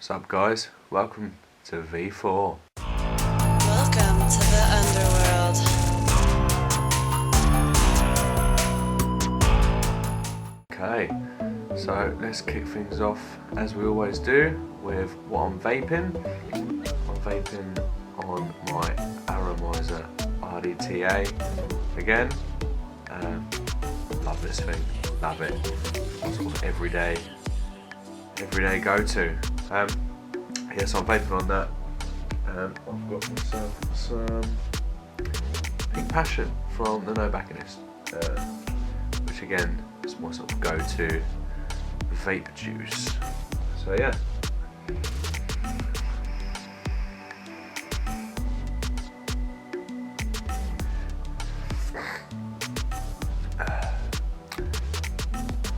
What's up guys, welcome to V4. Welcome to the underworld. Okay, so let's kick things off as we always do with what I'm vaping. I'm vaping on my Atomizer RDTA again. Love this thing, love it. Sort of everyday go-to. Yes, I'm vaping on that. I've got myself some Pink Passion from the rebbeca, which again is my sort of go-to vape juice. So yeah.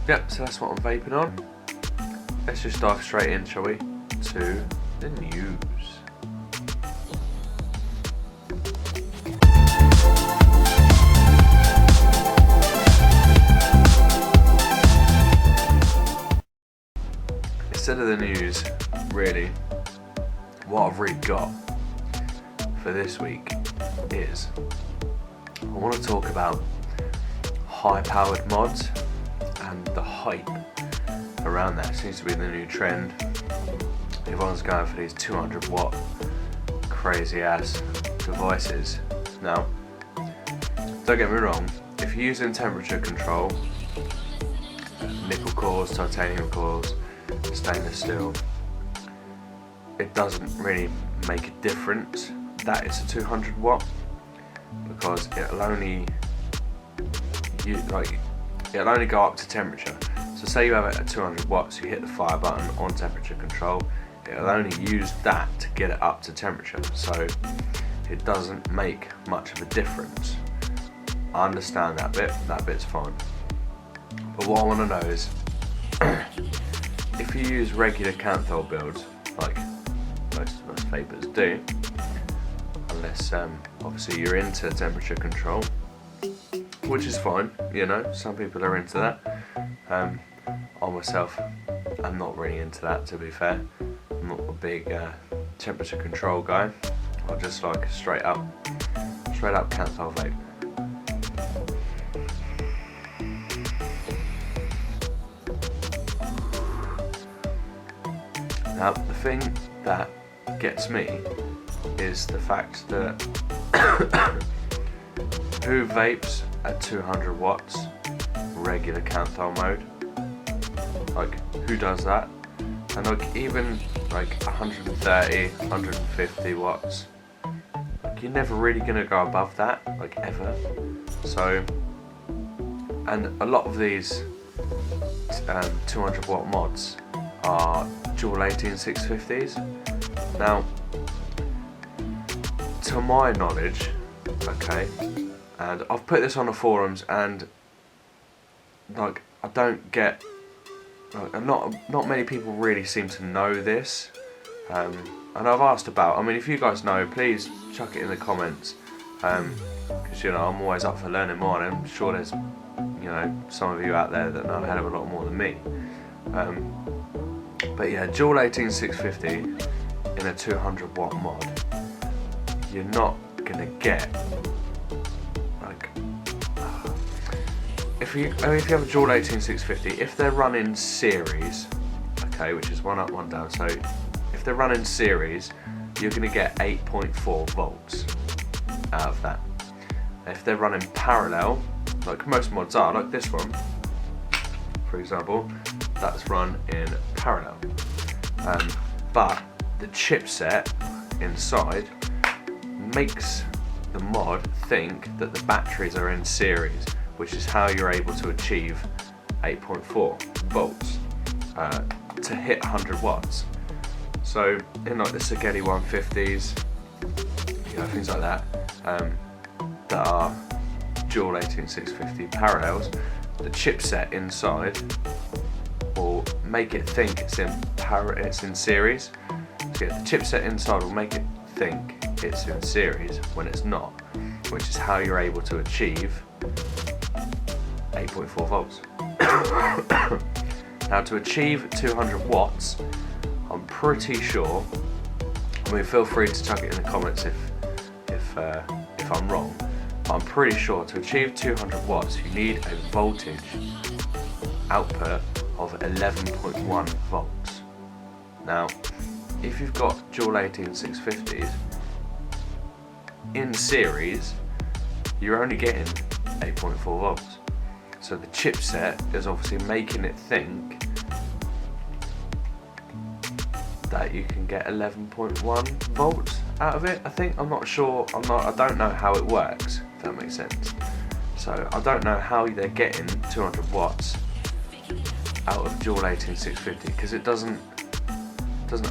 Yep, so that's what I'm vaping on. Let's just dive straight in, shall we, to the news. Instead of the news, really, what I've really got for this week is I want to talk about high-powered mods and the hype around that. Seems to be the new trend. Everyone's going for these 200 watt crazy ass devices. Now, don't get me wrong, if you're using temperature control, nickel cores, titanium cores, stainless steel, it doesn't really make a difference that it's a 200 watt, because it'll only go up to temperature. So say you have it at 200 watts, you hit the fire button on temperature control, it'll only use that to get it up to temperature. So it doesn't make much of a difference. I understand that bit's fine. But what I want to know is, if you use regular canthal builds, like most of us vapors do, unless obviously you're into temperature control, which is fine, you know, some people are into that. I myself am not really into that, to be fair. I'm not a big temperature control guy. I just like a straight up canthal vape. Now the thing that gets me is the fact that who vapes at 200 watts regular canthal mode? Like, who does that? And like, even like 130, 150 watts, like, you're never really gonna go above that, like, ever. So, and a lot of these 200 watt mods are dual 18650s. Now, to my knowledge, okay, and I've put this on the forums, and like, I don't get, like, not many people really seem to know this, and I've asked about. I mean, if you guys know, please chuck it in the comments, because you know, I'm always up for learning more, and I'm sure there's, you know, some of you out there that know a hell of a lot more than me. But yeah, dual 18650 in a 200 watt mod, you're not gonna get, like, if you have a dual 18650, if they're running series, okay, which is one up, one down, so if they're running series, you're gonna get 8.4 volts out of that. If they're running parallel, like most mods are, like this one, for example, that's run in parallel. But the chipset inside makes the mod think that the batteries are in series, which is how you're able to achieve 8.4 volts to hit 100 watts. So in like the Sagedi 150s, you know, things like that, that are dual 18650 parallels, the chipset inside will make it think it's in series. So yeah, the chipset inside will make it think it's in series when it's not, which is how you're able to achieve 8.4 volts. Now, to achieve 200 watts, I'm pretty sure, I mean feel free to chuck it in the comments if I'm wrong, but I'm pretty sure to achieve 200 watts you need a voltage output of 11.1 volts. Now if you've got dual 18650s in series, you're only getting 8.4 volts. So the chipset is obviously making it think that you can get 11.1 volts out of it. I think, I'm not sure, I don't know how it works, if that makes sense. So I don't know how they're getting 200 watts out of dual 18650, because it doesn't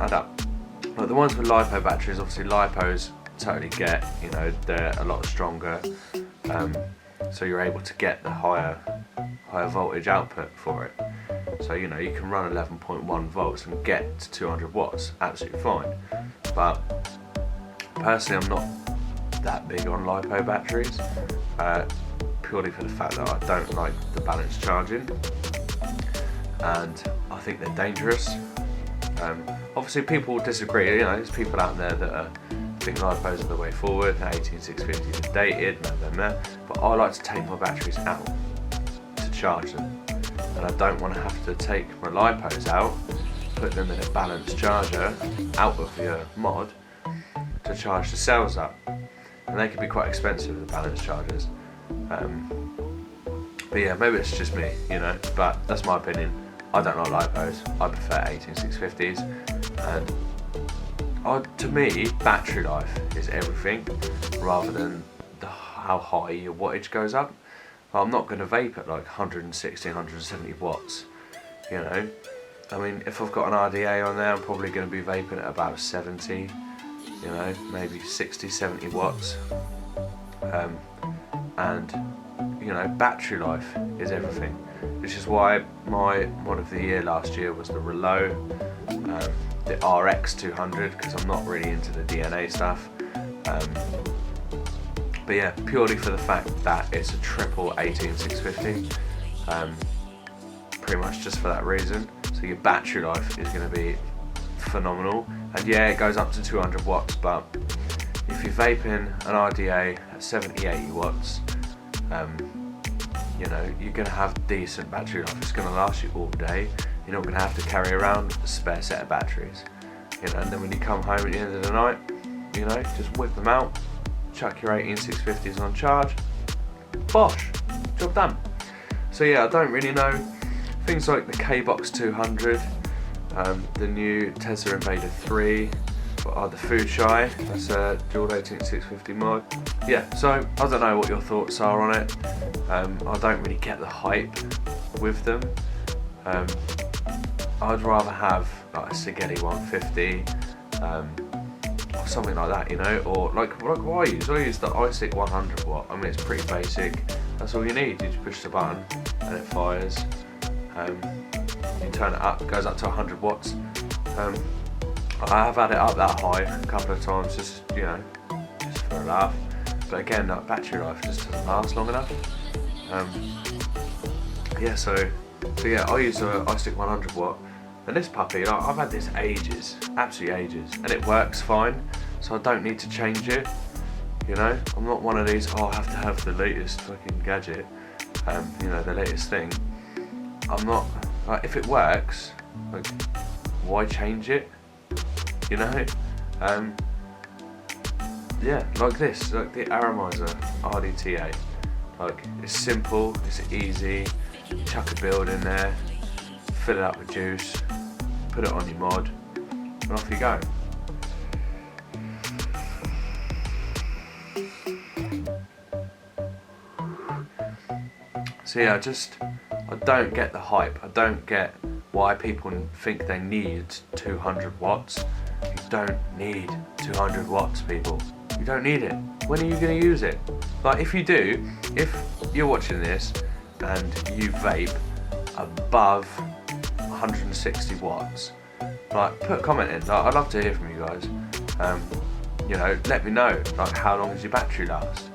add up. Like the ones with LiPo batteries, obviously LiPos totally get, you know, they're a lot stronger, so you're able to get the higher voltage output for it. So you know, you can run 11.1 volts and get to 200 watts absolutely fine. But personally, I'm not that big on LiPo batteries, purely for the fact that I don't like the balanced charging, and I think they're dangerous. Obviously people disagree, you know, there's people out there that think LiPos are the way forward, 18650s are dated, but I like to take my batteries out to charge them, and I don't want to have to take my LiPos out, put them in a balanced charger out of your mod to charge the cells up, and they can be quite expensive, the balanced chargers. But yeah, maybe it's just me, you know, but that's my opinion. I don't like LiPos, I prefer 18650s, and to me, battery life is everything, rather than how high your wattage goes up. I'm not going to vape at like 160, 170 watts, you know. I mean, if I've got an RDA on there, I'm probably going to be vaping at about 70, you know, maybe 60, 70 watts. And, you know, battery life is everything, which is why my mod of the year last year was the Relo, the RX 200, because I'm not really into the DNA stuff. But yeah, purely for the fact that it's a triple 18650, pretty much just for that reason. So your battery life is going to be phenomenal, and yeah, it goes up to 200 watts, but if you're vaping an RDA at 70, 80 watts, you know, you're going to have decent battery life. It's going to last you all day. You're not going to have to carry around a spare set of batteries, you know, and then when you come home at the end of the night, you know, just whip them out, chuck your 18650s on charge, bosh, job done. So yeah, I don't really know. Things like the K-Box 200, the new Tesla Invader 3, the Food Shy, that's a dual 18650 mod. Yeah, so I don't know what your thoughts are on it. I don't really get the hype with them. I'd rather have like a Sigeti 150, or something like that, you know, or like what I use the iStick 100 watt. I mean, it's pretty basic. That's all you need. You just push the button and it fires. You turn it up, it goes up to 100 watts. I have had it up that high a couple of times, just, you know, just for a laugh. But again, that battery life just doesn't last long enough. Yeah, so yeah, I use a iStick 100 watt, and this puppy, like, I've had this ages, absolutely ages, and it works fine, so I don't need to change it. You know, I'm not one of these, I have to have the latest fucking gadget, you know, the latest thing. I'm not, like, if it works, like, why change it? You know, yeah, like this, like the Aramizer RDTA, like, it's simple, it's easy, chuck a build in there, fill it up with juice, put it on your mod, and off you go. So yeah, I don't get the hype. I don't get why people think they need 200 watts. You don't need 200 watts, people. You don't need it. When are you going to use it? Like, if you do, if you're watching this and you vape above 160 watts, like, put a comment in. Like, I'd love to hear from you guys. You know, let me know, like, how long does your battery last?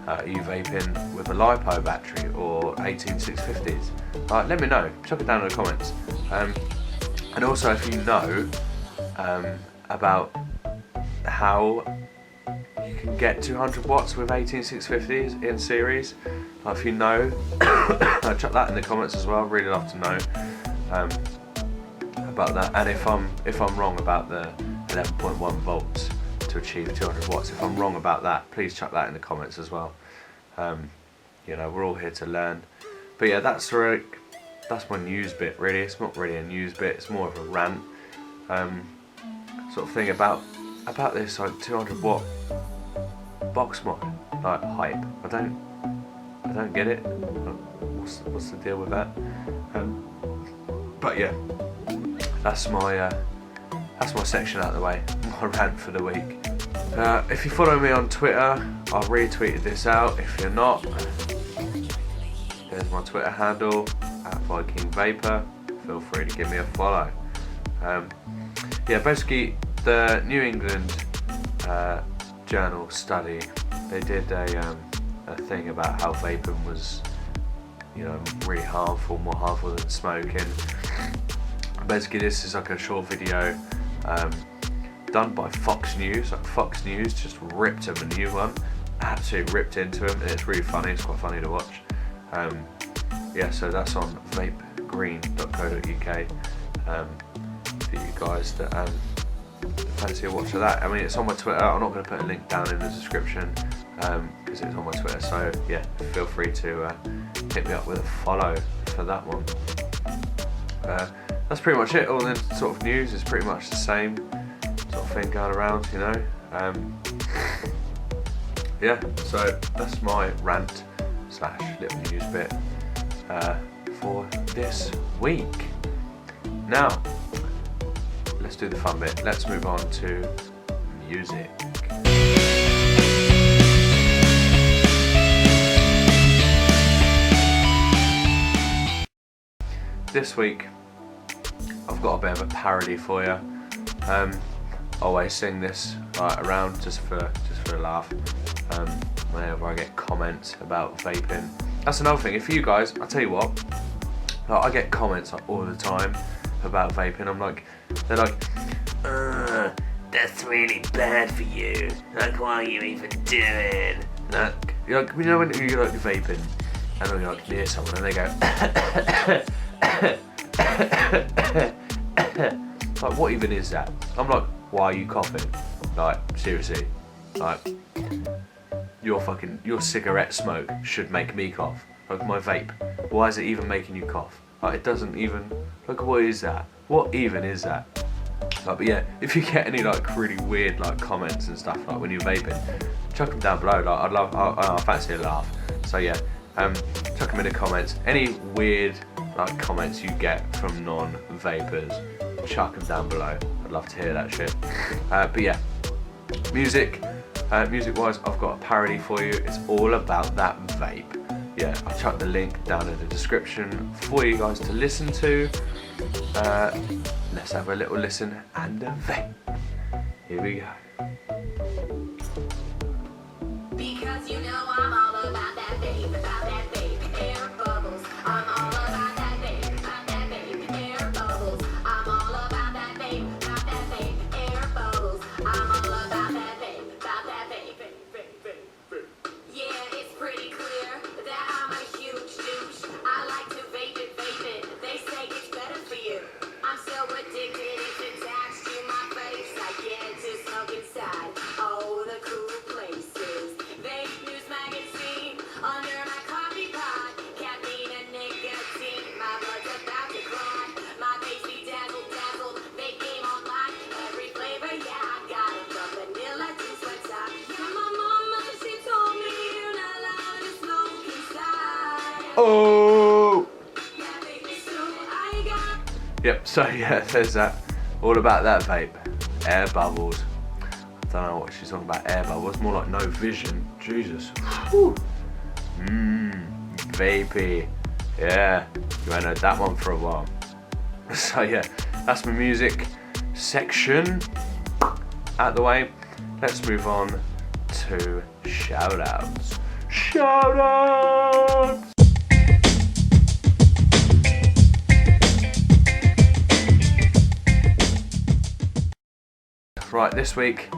Are you vaping with a LiPo battery or 18650s? Like, let me know. Chuck it down in the comments. And also, if you know about how you can get 200 watts with 18650s in series. If you know, chuck that in the comments as well. Really love to know about that. And if I'm wrong about the 11.1 volts to achieve 200 watts, if I'm wrong about that, please chuck that in the comments as well. You know, we're all here to learn. But yeah, that's my news bit really. It's not really a news bit, it's more of a rant sort of thing about this like 200 watt box mod like hype. I don't get it. What's the deal with that? But yeah, that's my section out of the way. My rant for the week. If you follow me on Twitter, I'll retweeted this out. If you're not, there's my Twitter handle @Viking Vaper. Feel free to give me a follow. Yeah, basically the New England Journal study, they did a thing about how vaping was, you know, really harmful, more harmful than smoking. Basically, this is like a short video done by Fox News. Like Fox News just ripped him a new one, absolutely ripped into him, and it's really funny. It's quite funny to watch. Yeah, so that's on vapegreen.co.uk for you guys that fancy a watch of that. I mean, it's on my Twitter. I'm not going to put a link down in the description because it's on my Twitter. So yeah, feel free to hit me up with a follow for that one. That's pretty much it. All the sort of news is pretty much the same sort of thing going around, you know. Yeah, so that's my rant / little news bit for this week. Now, let's do the fun bit. Let's move on to music. This week, I've got a bit of a parody for you. I always sing this around just for a laugh. Whenever I get comments about vaping. That's another thing. If you guys, I'll tell you what, I get comments like, all the time about vaping. They're like, that's really bad for you. Like, why are you even doing? Like, you know when you're like vaping, and then you're like near someone, and they go, like, what even is that? I'm like, why are you coughing? Like, seriously, like, your cigarette smoke should make me cough. Like my vape, why is it even making you cough? Like, it doesn't even, like, what is that? What even is that? Like, but yeah, if you get any like really weird like comments and stuff like when you're vaping, chuck them down below. Like, I fancy a laugh. So yeah, chuck them in the comments. Any weird like comments you get from non-vapers, chuck them down below. I'd love to hear that shit. But yeah, music-wise, I've got a parody for you. It's all about that vape. Yeah, I'll chuck the link down in the description for you guys to listen to. Let's have a little listen and a vape. Here we go. Because you know I'm all about that vape, air bubbles. I'm all about that vape, air bubbles. I'm all about that vape, air bubbles. I'm all about that vape, Yeah, it's pretty clear that I'm a huge douche. I like to vape it. They say it's better for you. I'm so addicted, it's attached to my face. I get to smoke inside. Oh, the cool places. Vape news magazine under my coffee pot. Caffeine and nicotine. My blood's about to clot. My face be dazzled. Vape game online. Every flavor, yeah, I got it. From vanilla to sweat top. Yeah, my mama, she told me you're not allowed to smoke inside. Oh. Yeah, baby, so I got. Yep. So yeah, there's that. All about that vape. Air bubbles. I don't know what she's talking about. Air bubbles. More like no vision. Jesus. Whew. Vapey. Yeah. You ain't heard that one for a while. So yeah, that's my music section out the way. Let's move on to shoutouts. Shoutouts! Right, this week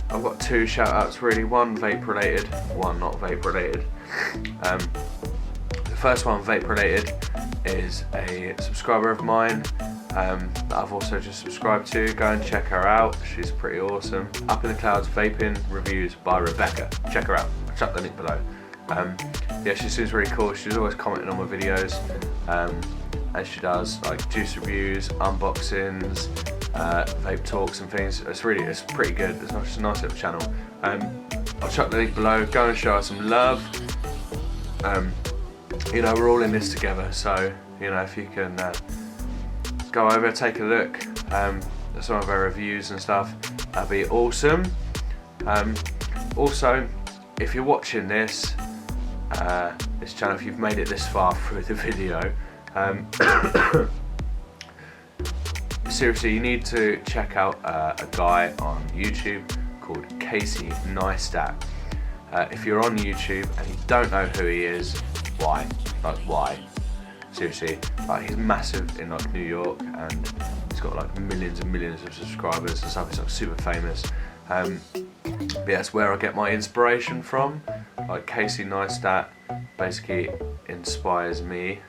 I've got 2 shout outs really, one vape related, one not vape related. The first one, vape related, is a subscriber of mine that I've also just subscribed to. Go and check her out, she's pretty awesome. Up in the Clouds Vaping Reviews by Rebecca. Check her out, I'll chuck the link below. Yeah, she seems really cool. She's always commenting on my videos, as she does like juice reviews, unboxings, vape talks and things. It's pretty good. It's just a nice little channel. I'll chuck the link below. Go and show her some love. You know, we're all in this together, so you know, if you can go over, take a look at some of our reviews and stuff, that'd be awesome. Also, if you're watching this channel, if you've made it this far through the video, seriously, you need to check out a guy on YouTube called neistat. If you're on YouTube and you don't know who he is, why? Like, why? Seriously, like, he's massive in like New York, and he's got like millions and millions of subscribers and stuff. He's like super famous. But yeah, that's where I get my inspiration from. Like, neistat basically inspires me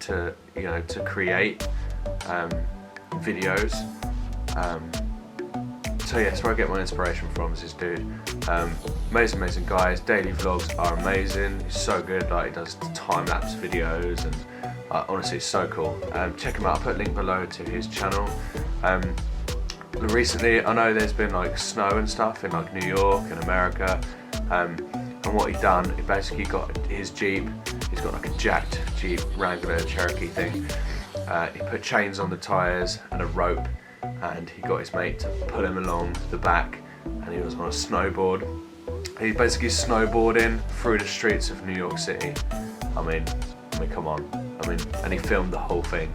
to you know, to create videos. So yeah, that's where I get my inspiration from, is this dude. Amazing guys. Daily vlogs are amazing. He's so good. Like, he does time-lapse videos, and honestly, it's so cool. Check him out. I'll put a link below to his channel. Recently, I know there's been like snow and stuff in like New York and America, and what he done, he basically got his Jeep. He's got like a jacked Jeep Wrangler Cherokee thing. He put chains on the tyres and a rope, and he got his mate to pull him along the back, and he was on a snowboard. He's basically snowboarding through the streets of New York City. I mean, come on. And he filmed the whole thing.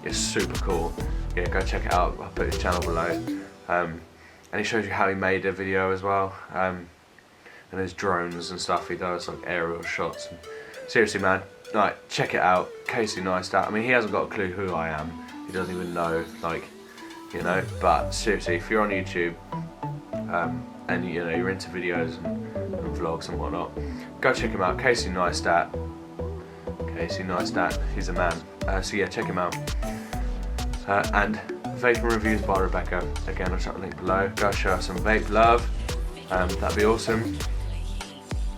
It's super cool. Yeah, go check it out. I'll put his channel below. And he shows you how he made a video as well. And there's drones and stuff. He does like aerial shots. And seriously, man, like, check it out. neistat. I mean, he hasn't got a clue who I am. He doesn't even know, like, you know. But seriously, if you're on YouTube, and you know, you're into videos and vlogs and whatnot, go check him out. neistat. He's a man. So yeah, check him out. And Vaping Reviews by Rebecca. Again, I'll chuck the link below. Go show us some vape love. That'd be awesome.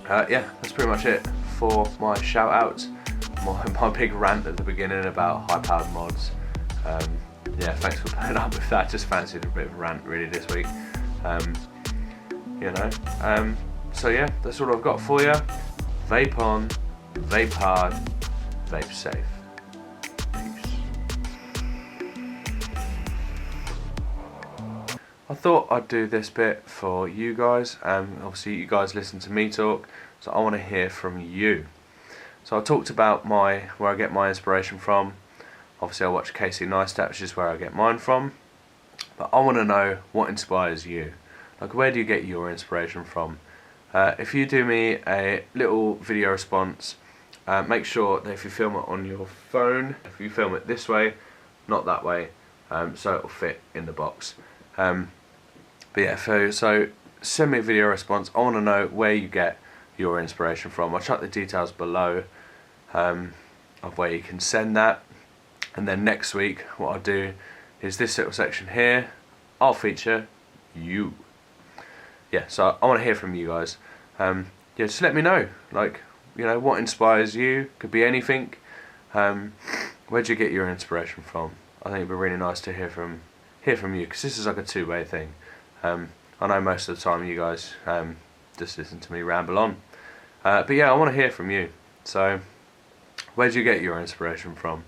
Yeah, that's pretty much it for my shout outs. My big rant at the beginning about high powered mods. Yeah, thanks for putting up with that. Just fancied a bit of a rant really this week. You know. So yeah, that's all I've got for you. Vape on, vape hard, vape safe. I thought I'd do this bit for you guys. Obviously you guys listen to me talk, so I want to hear from you. So I talked about where I get my inspiration from. Obviously I watch neistat, which is where I get mine from. But I want to know what inspires you. Like, where do you get your inspiration from? If you do me a little video response, make sure that if you film it on your phone, if you film it this way, not that way, so it'll fit in the box. But yeah, so send me a video response. I want to know where you get your inspiration from. I'll chuck the details below of where you can send that. And then next week, what I'll do is this little section here. I'll feature you. Yeah, so I want to hear from you guys. Yeah, just let me know. Like, you know, what inspires you? Could be anything. Where'd you get your inspiration from? I think it'd be really nice to hear from you, because this is like a two-way thing. I know most of the time you guys just listen to me ramble on, but yeah, I want to hear from you. So where'd you get your inspiration from?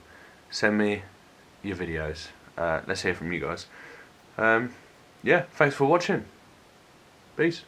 Send me your videos. Let's hear from you guys. Yeah, thanks for watching. Peace.